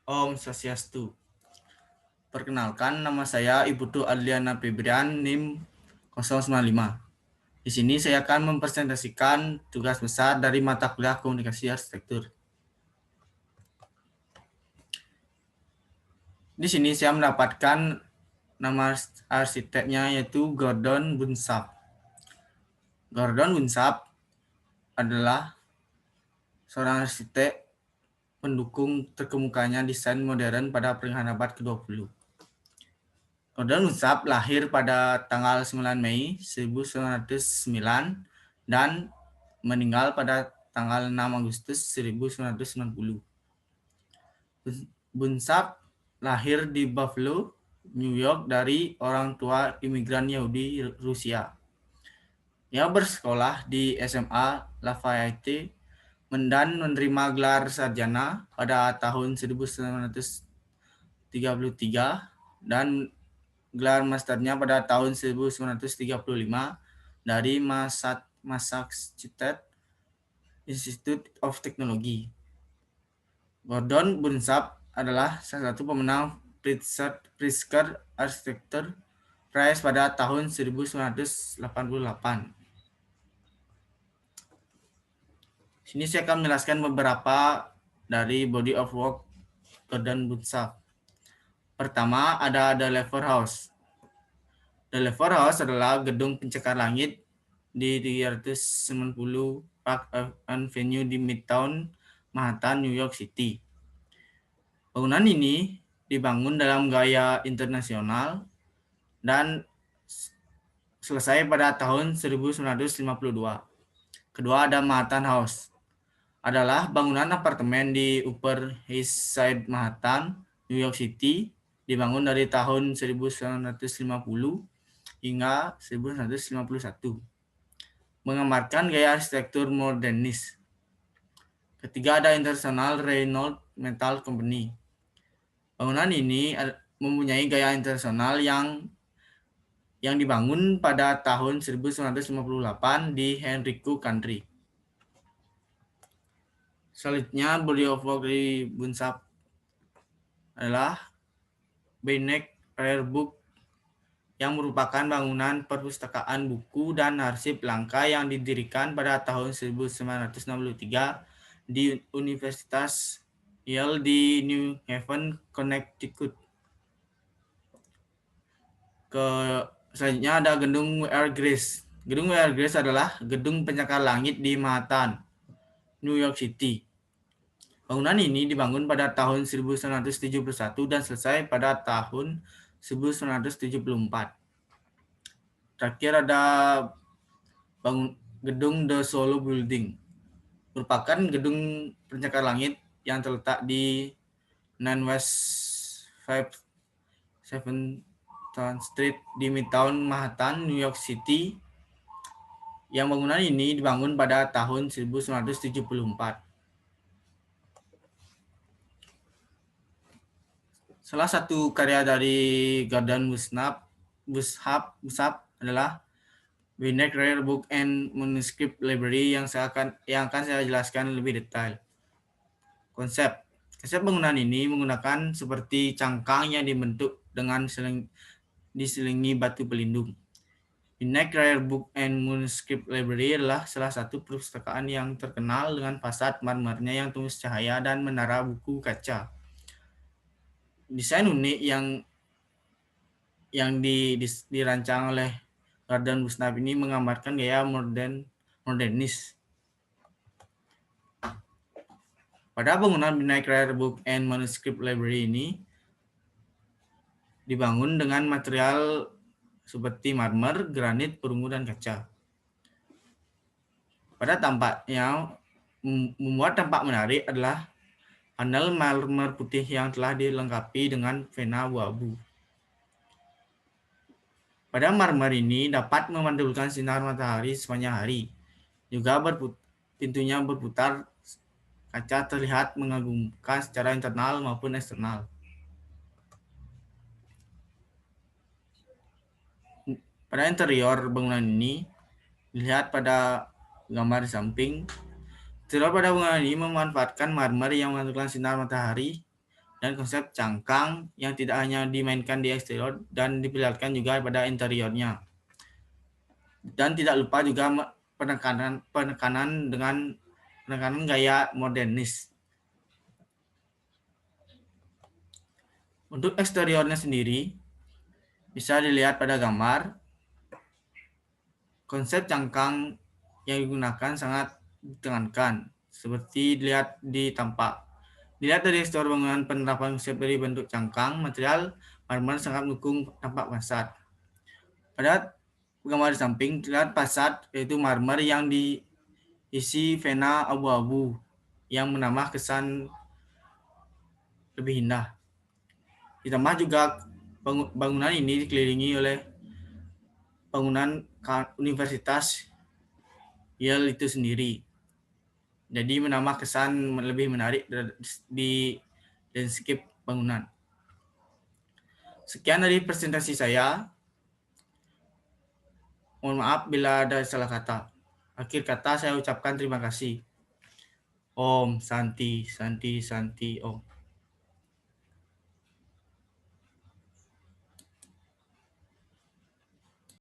Om Swastiastu. Perkenalkan, nama saya Iputu Adliana Febrian, NIM 095. Di sini saya akan mempresentasikan tugas besar dari mata kuliah Komunikasi Arsitektur. Di sini saya mendapatkan nama arsiteknya yaitu Gordon Bunsap. Gordon Bunsap adalah seorang arsitek pendukung terkemukanya desain modern pada pertengahan abad ke-20. Gordon Bunsap lahir pada tanggal 9 Mei 1909 dan meninggal pada tanggal 6 Agustus 1990. Bunsap lahir di Buffalo, New York dari orang tua imigran Yahudi Rusia. Ia bersekolah di SMA Lafayette dan menerima gelar sarjana pada tahun 1933 dan gelar masternya pada tahun 1935 dari Massachusetts Institute of Technology. Gordon Bunsap adalah salah satu pemenang Pritzker Architecture Prize pada tahun 1988. Sini saya akan menjelaskan beberapa dari body of work Gordon Bunsap. Pertama ada The Lever House. The Lever House adalah gedung pencakar langit di 390 Park Avenue di Midtown Manhattan, New York City. Bangunan ini dibangun dalam gaya internasional dan selesai pada tahun 1952. Kedua ada Manhattan House. Adalah bangunan apartemen di Upper East Side Manhattan, New York City, dibangun dari tahun 1950 hingga 1951. Menggambarkan gaya arsitektur modernis. Ketiga ada International Railroad Metal Company. Bangunan ini mempunyai gaya internasional yang dibangun pada tahun 1958 di Henrico County. Selanjutnya body of work dari Bunsap adalah Beinecke Rare Book yang merupakan bangunan perpustakaan buku dan arsip langka yang didirikan pada tahun 1963 di Universitas Yale di New Haven, Connecticut. Selanjutnya ada gedung W.R. Grace. Gedung W.R. Grace adalah gedung pencakar langit di Manhattan, New York City. Bangunan ini dibangun pada tahun 1971 dan selesai pada tahun 1974. Terakhir ada gedung The Solo Building. Merupakan gedung pencakar langit yang terletak di 9 West 57th Street di Midtown Manhattan, New York City. Yang bangunan ini dibangun pada tahun 1974. Salah satu karya dari Gordon Bunsap adalah Beinecke Rare Book and Manuscript Library yang akan saya jelaskan lebih detail. Konsep bangunan ini menggunakan seperti cangkang yang dibentuk dengan diselingi batu pelindung. Beinecke Rare Book and Manuscript Library adalah salah satu perpustakaan yang terkenal dengan fasad marmernya yang tembus cahaya dan menara buku kaca. Desain unik yang dirancang oleh Gordon Bunsap ini menggambarkan gaya modernis. Pada bangunan Beinecke Rare Book and Manuscript Library ini dibangun dengan material seperti marmer, granit, perunggu, dan kaca. Pada tampaknya membuat tampak menarik adalah panel marmer putih yang telah dilengkapi dengan vena abu-abu. Pada marmer ini dapat memantulkan sinar matahari sepanjang hari. Juga pintunya berputar, kaca terlihat mengagumkan secara internal maupun eksternal. Pada interior bangunan ini, dilihat pada gambar di samping, interior pada bangunan ini memanfaatkan marmer yang memantulkan sinar matahari dan konsep cangkang yang tidak hanya dimainkan di eksterior dan diperlihatkan juga pada interiornya. Dan tidak lupa juga penekanan gaya modernis. Untuk eksteriornya sendiri bisa dilihat pada gambar. Konsep cangkang yang digunakan sangat ditekankan, seperti dilihat di tampak. Dilihat dari eksterior bangunan, penerapan konsep dari bentuk cangkang, material marmer sangat mendukung tampak fasad. Pada gambar di samping terlihat fasad, yaitu marmer yang diisi vena abu-abu yang menambah kesan lebih indah. Ditambah juga bangunan ini dikelilingi oleh bangunan Universitas Yale itu sendiri. Jadi menambah kesan lebih menarik di landscape bangunan. Sekian dari presentasi saya. Mohon maaf bila ada salah kata. Akhir kata saya ucapkan terima kasih. Om Santi, Santi, Santi, Om.